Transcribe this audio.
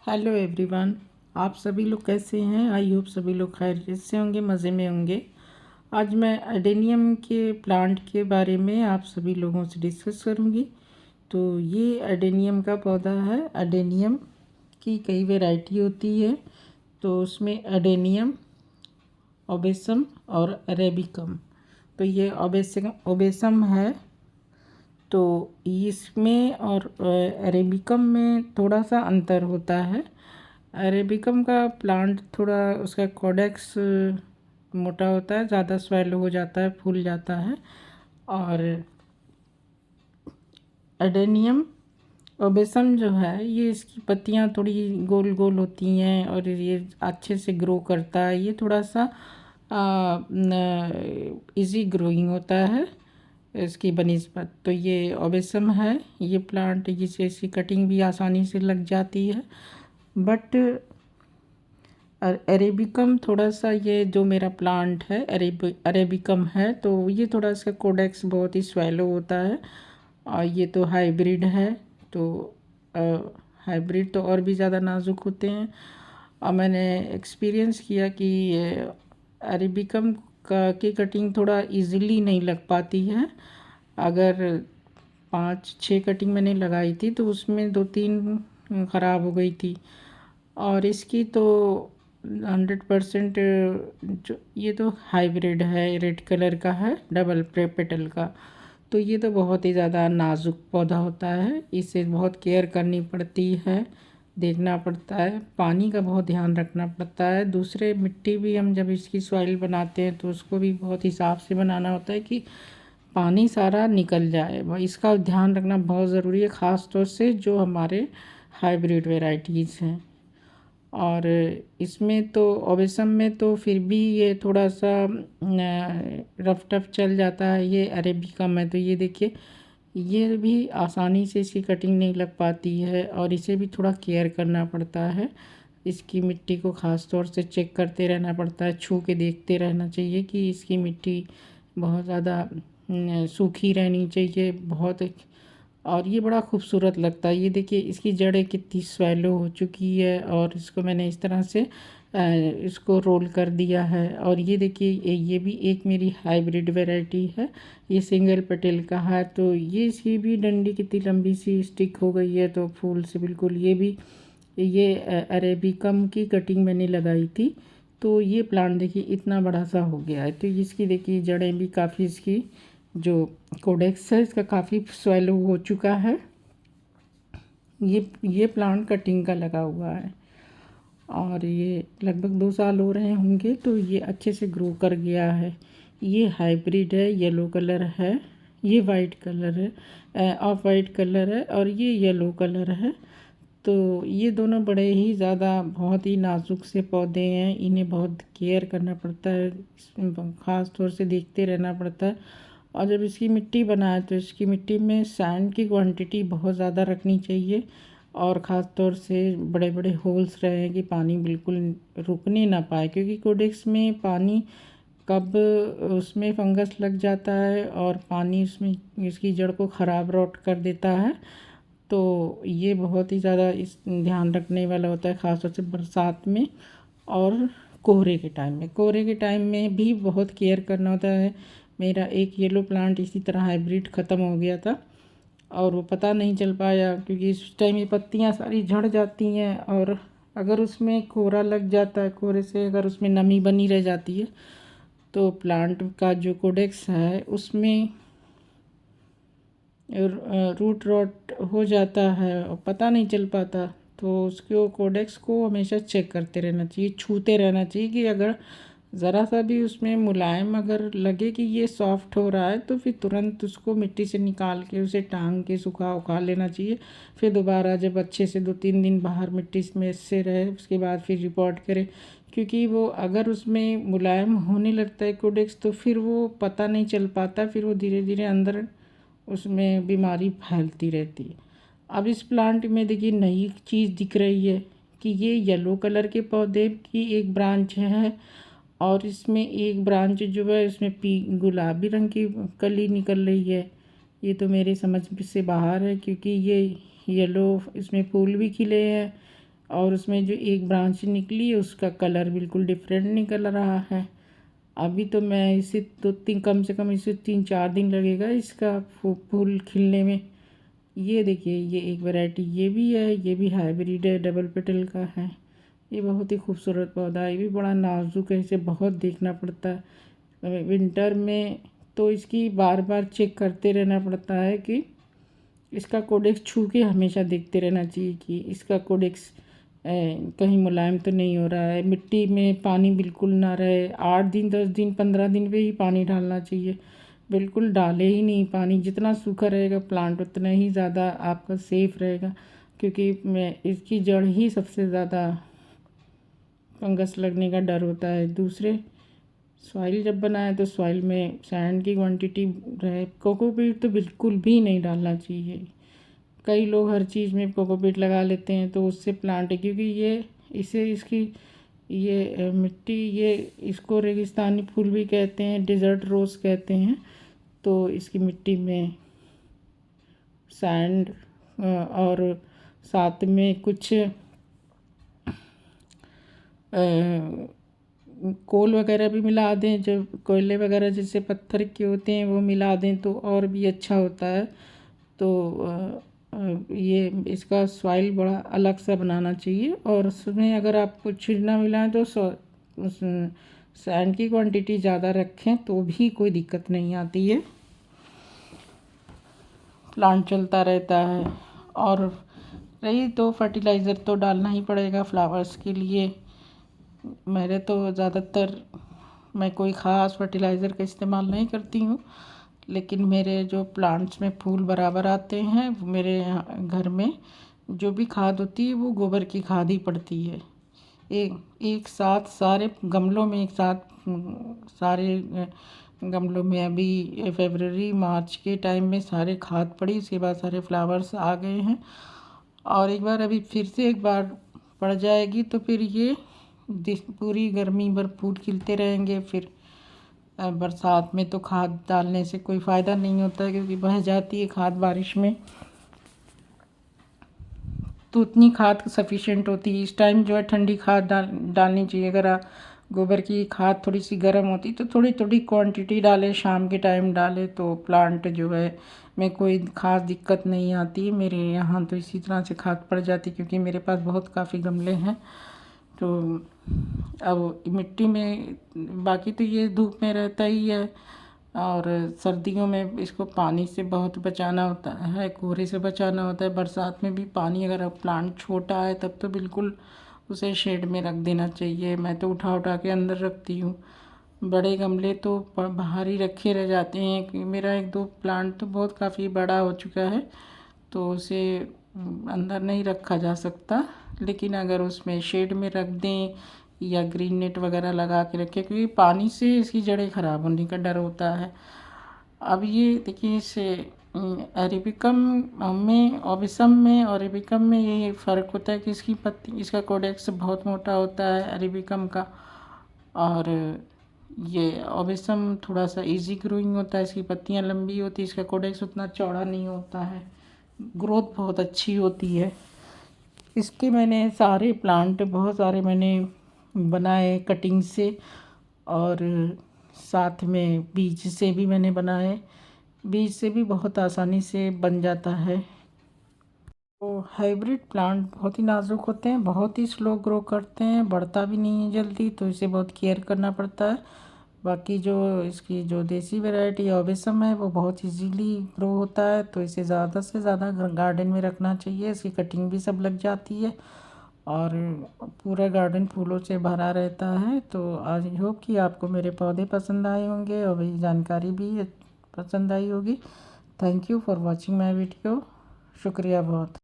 Hello everyone. आप सभी लोग कैसे हैं? आई होप सभी लोग खैरियत से होंगे, मज़े में होंगे। आज मैं एडेनियम के प्लांट के बारे में आप सभी लोगों से डिस्कस करूंगी। तो ये एडेनियम का पौधा है। एडेनियम की कई वैरायटी होती है, तो उसमें एडेनियम, ओबेसम और अरेबिकम। तो ये ओबेसम है। तो इसमें और अरेबिकम में थोड़ा सा अंतर होता है। अरेबिकम का प्लांट थोड़ा उसका कॉडेक्स मोटा होता है, ज़्यादा स्वेलो हो जाता है, फूल जाता है। और एडेनियम ओबेसम जो है, ये इसकी पत्तियां थोड़ी गोल गोल होती हैं और ये अच्छे से ग्रो करता है। ये थोड़ा सा इजी ग्रोइंग होता है इसकी बनिस्बत। तो ये ओबेसम है। ये प्लांट जिसे इसकी कटिंग भी आसानी से लग जाती है। बट अरेबिकम थोड़ा सा, ये जो मेरा प्लांट है अरेबिकम है, तो ये थोड़ा सा कोडेक्स बहुत ही स्वेलो होता है। और ये तो हाइब्रिड है। तो हाइब्रिड तो और भी ज़्यादा नाजुक होते हैं। और मैंने एक्सपीरियंस किया कि अरेबिकम का की कटिंग थोड़ा इजीली नहीं लग पाती है। अगर 5-6 कटिंग मैंने लगाई थी तो उसमें 2-3 ख़राब हो गई थी। और इसकी तो 100% जो ये तो हाइब्रिड है, रेड कलर का है, डबल पेटल का। तो ये तो बहुत ही ज़्यादा नाजुक पौधा होता है। इसे बहुत केयर करनी पड़ती है, देखना पड़ता है, पानी का बहुत ध्यान रखना पड़ता है। दूसरे मिट्टी भी हम जब इसकी सॉइल बनाते हैं तो उसको भी बहुत हिसाब से बनाना होता है कि पानी सारा निकल जाए। इसका ध्यान रखना बहुत ज़रूरी है, ख़ास तौर से जो हमारे हाइब्रिड वेराइटीज़ हैं। और इसमें तो ओबेसम में तो फिर भी ये थोड़ा सा रफ टफ चल जाता है। ये अरेबिकम है तो ये देखिए, ये भी आसानी से इसकी कटिंग नहीं लग पाती है और इसे भी थोड़ा केयर करना पड़ता है। इसकी मिट्टी को ख़ास तौर से चेक करते रहना पड़ता है, छू के देखते रहना चाहिए कि इसकी मिट्टी बहुत ज़्यादा सूखी रहनी चाहिए बहुत। और ये बड़ा खूबसूरत लगता है। ये देखिए इसकी जड़ें कितनी स्वेलो हो चुकी है और इसको मैंने इस तरह से इसको रोल कर दिया है। और ये देखिए ये भी एक मेरी हाइब्रिड वैरायटी है। ये सिंगल पेटल का है। तो ये इसकी भी डंडी कितनी लंबी सी स्टिक हो गई है, तो फूल से बिल्कुल। ये अरेबिकम की कटिंग मैंने लगाई थी, तो ये प्लांट देखिए इतना बड़ा सा हो गया है। तो इसकी देखिए जड़ें भी काफ़ी, इसकी जो कोडेक्स है इसका काफ़ी स्वेलो हो चुका है। ये प्लांट कटिंग का लगा हुआ है और ये लगभग 2 साल हो रहे होंगे, तो ये अच्छे से ग्रो कर गया है। ये हाइब्रिड है, येलो कलर है। ये वाइट कलर है, ऑफ वाइट कलर है, और ये येलो कलर है। तो ये दोनों बड़े ही ज़्यादा बहुत ही नाजुक से पौधे हैं। इन्हें बहुत केयर करना पड़ता है, ख़ास तौर से देखते रहना पड़ता है। और जब इसकी मिट्टी बनाए तो इसकी मिट्टी में सैंड की क्वांटिटी बहुत ज़्यादा रखनी चाहिए और ख़ास तौर से बड़े बड़े होल्स रहे कि पानी बिल्कुल रुकने ना पाए, क्योंकि कोडेक्स में पानी कब उसमें फंगस लग जाता है और पानी उसमें इसकी जड़ को ख़राब रॉट कर देता है। तो ये बहुत ही ज़्यादा इस ध्यान रखने वाला होता है, ख़ास तौर से बरसात में और कोहरे के टाइम में भी बहुत केयर करना होता है। मेरा एक येलो प्लांट इसी तरह हाइब्रिड ख़त्म हो गया था और वो पता नहीं चल पाया, क्योंकि इस टाइम ये पत्तियाँ सारी झड़ जाती हैं। और अगर उसमें कोहरा लग जाता है, कोहरे से अगर उसमें नमी बनी रह जाती है, तो प्लांट का जो कोडेक्स है उसमें रूट रॉट हो जाता है और पता नहीं चल पाता। तो उसको कोडेक्स को हमेशा चेक करते रहना चाहिए, छूते रहना चाहिए कि अगर ज़रा सा भी उसमें मुलायम अगर लगे कि ये सॉफ्ट हो रहा है, तो फिर तुरंत उसको मिट्टी से निकाल के उसे टांग के सुखा उखा लेना चाहिए। फिर दोबारा जब अच्छे से 2-3 दिन बाहर मिट्टी में से रहे, उसके बाद फिर रिपोर्ट करें। क्योंकि वो अगर उसमें मुलायम होने लगता है कोडेक्स, तो फिर वो पता नहीं चल पाता, फिर वो धीरे धीरे अंदर उसमें बीमारी फैलती रहती है। अब इस प्लांट में देखिए नई चीज़ दिख रही है कि ये येलो कलर के पौधे की एक ब्रांच है और इसमें एक ब्रांच जो है उसमें गुलाबी रंग की कली निकल रही है। ये तो मेरे समझ से बाहर है, क्योंकि ये येलो इसमें फूल भी खिले हैं और उसमें जो एक ब्रांच निकली उसका कलर बिल्कुल डिफरेंट निकल रहा है। अभी तो मैं इसे दो तीन कम से कम इसे 3-4 दिन लगेगा इसका फूल खिलने में। ये देखिए, ये एक वैरायटी ये भी है, ये भी हाइब्रिड है, डबल पेटल का है। ये बहुत ही खूबसूरत पौधा है, ये भी बड़ा नाजुक है, इसे बहुत देखना पड़ता है विंटर में। तो इसकी बार बार चेक करते रहना पड़ता है कि इसका कोडेक्स छू के हमेशा देखते रहना चाहिए कि इसका कोडेक्स कहीं मुलायम तो नहीं हो रहा है। मिट्टी में पानी बिल्कुल ना रहे, 8 दिन 10 दिन 15 दिन पे ही पानी डालना चाहिए। बिल्कुल डाले ही नहीं पानी, जितना सूखा रहेगा प्लांट उतना ही ज़्यादा आपका सेफ़ रहेगा, क्योंकि मैं इसकी जड़ ही सबसे ज़्यादा फंगस लगने का डर होता है। दूसरे सॉइल जब बनाए तो सॉइल में सैंड की क्वांटिटी रहे। कोकोपीट तो बिल्कुल भी नहीं डालना चाहिए। कई लोग हर चीज़ में कोकोपीट लगा लेते हैं तो उससे प्लांट है, क्योंकि ये इसे इसकी ये मिट्टी, ये इसको रेगिस्तानी फूल भी कहते हैं, डेजर्ट रोज़ कहते हैं। तो इसकी मिट्टी में सैंड और साथ में कुछ कोल वगैरह भी मिला दें, जो कोयले वगैरह जैसे पत्थर के होते हैं वो मिला दें तो और भी अच्छा होता है। तो ये इसका सॉइल बड़ा अलग सा बनाना चाहिए, और उसमें अगर आप कुछ ना मिलाएं तो सैंड की क्वांटिटी ज़्यादा रखें तो भी कोई दिक्कत नहीं आती है, प्लांट चलता रहता है। और रही तो फर्टिलाइज़र तो डालना ही पड़ेगा फ्लावर्स के लिए। मेरे तो ज़्यादातर मैं कोई ख़ास फर्टिलाइज़र का इस्तेमाल नहीं करती हूँ, लेकिन मेरे जो प्लांट्स में फूल बराबर आते हैं मेरे यहाँ घर में जो भी खाद होती है वो गोबर की खाद ही पड़ती है। एक साथ सारे गमलों में एक साथ सारे गमलों में अभी फरवरी मार्च के टाइम में सारे खाद पड़ी, उसके बाद सारे फ्लावर्स आ गए हैं। और एक बार अभी फिर से एक बार पड़ जाएगी तो फिर ये पूरी गर्मी भर फूल खिलते रहेंगे। फिर बरसात में तो खाद डालने से कोई फ़ायदा नहीं होता है, क्योंकि बह जाती है खाद बारिश में, तो उतनी खाद सफिशिएंट होती है। इस टाइम जो है ठंडी खाद डालनी चाहिए। अगर गोबर की खाद थोड़ी सी गर्म होती तो थोड़ी थोड़ी क्वांटिटी डालें, शाम के टाइम डालें तो प्लांट जो है में कोई ख़ास दिक्कत नहीं आती है। मेरे यहाँ तो इसी तरह से खाद पड़ जाती, क्योंकि मेरे पास बहुत काफ़ी गमले हैं। तो अब मिट्टी में बाकी तो ये धूप में रहता ही है, और सर्दियों में इसको पानी से बहुत बचाना होता है, कोहरे से बचाना होता है। बरसात में भी पानी, अगर अब प्लांट छोटा है तब तो बिल्कुल उसे शेड में रख देना चाहिए। मैं तो उठा उठा के अंदर रखती हूँ, बड़े गमले तो बाहर ही रखे रह जाते हैं। कि मेरा एक दो प्लांट तो बहुत काफ़ी बड़ा हो चुका है तो उसे अंदर नहीं रखा जा सकता, लेकिन अगर उसमें शेड में रख दें या ग्रीन नेट वगैरह लगा के रखें, क्योंकि पानी से इसकी जड़ें ख़राब होने का डर होता है। अब ये देखिए, इसे अरेबिकम में ओबिसम में और अरेबिकम में ये फ़र्क होता है कि इसकी पत्ती, इसका कोडेक्स बहुत मोटा होता है अरेबिकम का, और ये ओबिसम थोड़ा सा इजी ग्रोइंग होता है, इसकी पत्तियाँ लंबी होती है, इसका कोडेक्स उतना चौड़ा नहीं होता है, ग्रोथ बहुत अच्छी होती है इसके। मैंने सारे प्लांट बहुत सारे मैंने बनाए कटिंग से, और साथ में बीज से भी मैंने बनाए। बीज से भी बहुत आसानी से बन जाता है। तो हाइब्रिड प्लांट बहुत ही नाजुक होते हैं, बहुत ही स्लो ग्रो करते हैं, बढ़ता भी नहीं है जल्दी, तो इसे बहुत केयर करना पड़ता है। बाकी जो इसकी जो देसी वैरायटी ओबिसम है वो बहुत इजीली ग्रो होता है, तो इसे ज़्यादा से ज़्यादा गार्डन में रखना चाहिए। इसकी कटिंग भी सब लग जाती है और पूरा गार्डन फूलों से भरा रहता है। तो आई होप कि आपको मेरे पौधे पसंद आए होंगे और मेरी जानकारी भी पसंद आई होगी। Thank you for watching my video. शुक्रिया बहुत।